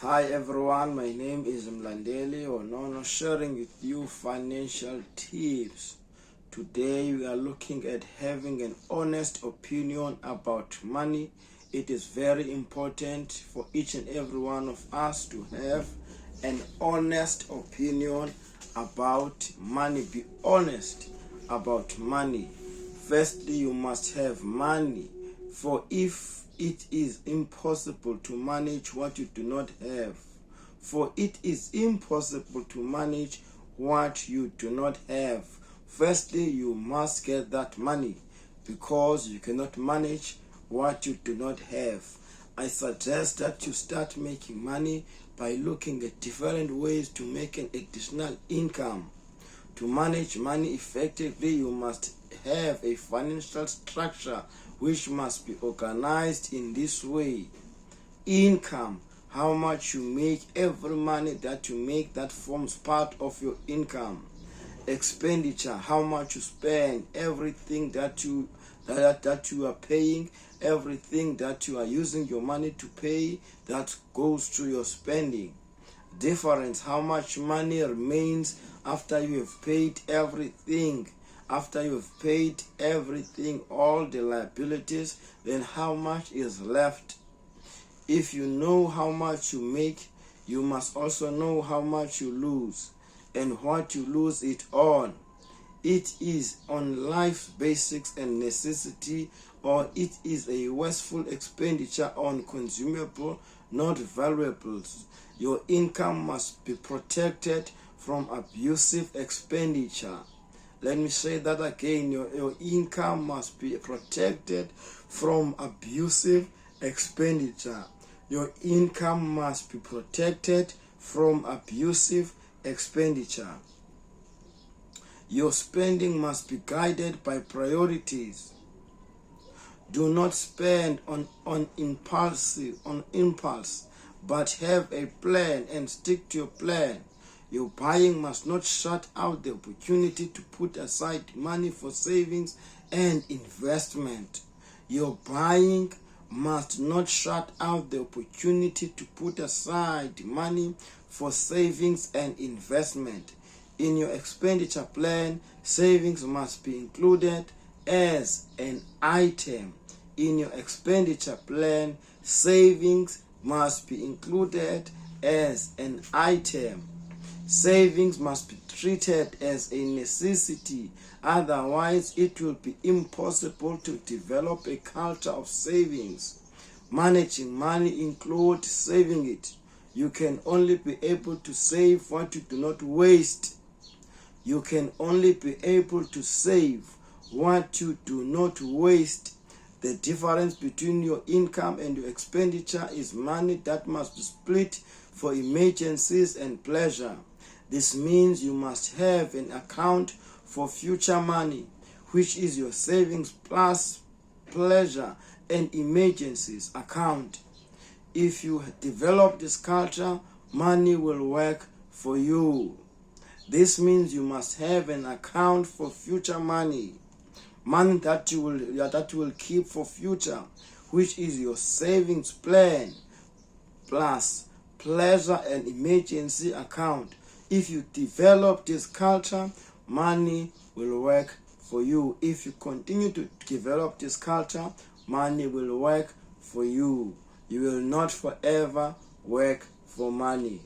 Hi everyone, my name is Mlandeli Onono, sharing with you financial tips. Today we are looking at having an honest opinion about money. It is very important for each and every one of us to have an honest opinion about money. Be honest about money. Firstly, you must have money, for if it is impossible to manage what you do not have. For it is impossible to manage what you do not have. Firstly, you must get that money, because you cannot manage what you do not have. I suggest that you start making money by looking at different ways to make an additional income. To manage money effectively, you must have a financial structure which must be organized in this way. Income, how much you make, every money that you make that forms part of your income. Expenditure, how much you spend, everything that you are paying, everything that you are using your money to pay, that goes to your spending. Difference, how much money remains after you have paid everything. After you have paid everything, all the liabilities, then how much is left? If you know how much you make, you must also know how much you lose and what you lose it on. It is on life's basics and necessity, or it is a wasteful expenditure on consumable, not valuables. Your income must be protected from abusive expenditure. Let me say that again. Your income must be protected from abusive expenditure. Your income must be protected from abusive expenditure. Your spending must be guided by priorities. Do not spend on impulse, but have a plan and stick to your plan. Your buying must not shut out the opportunity to put aside money for savings and investment. Your buying must not shut out the opportunity to put aside money for savings and investment. In your expenditure plan, savings must be included as an item. In your expenditure plan, savings must be included as an item. Savings must be treated as a necessity, otherwise it will be impossible to develop a culture of savings. Managing money includes saving it. You can only be able to save what you do not waste. You can only be able to save what you do not waste. The difference between your income and your expenditure is money that must be split for emergencies and pleasure. This means you must have an account for future money, which is your savings plus pleasure and emergencies account. If you develop this culture, money will work for you. This means you must have an account for future money that you will keep for future, which is your savings plan plus pleasure and emergency account. If you develop this culture, money will work for you. If you continue to develop this culture, money will work for you. You will not forever work for money.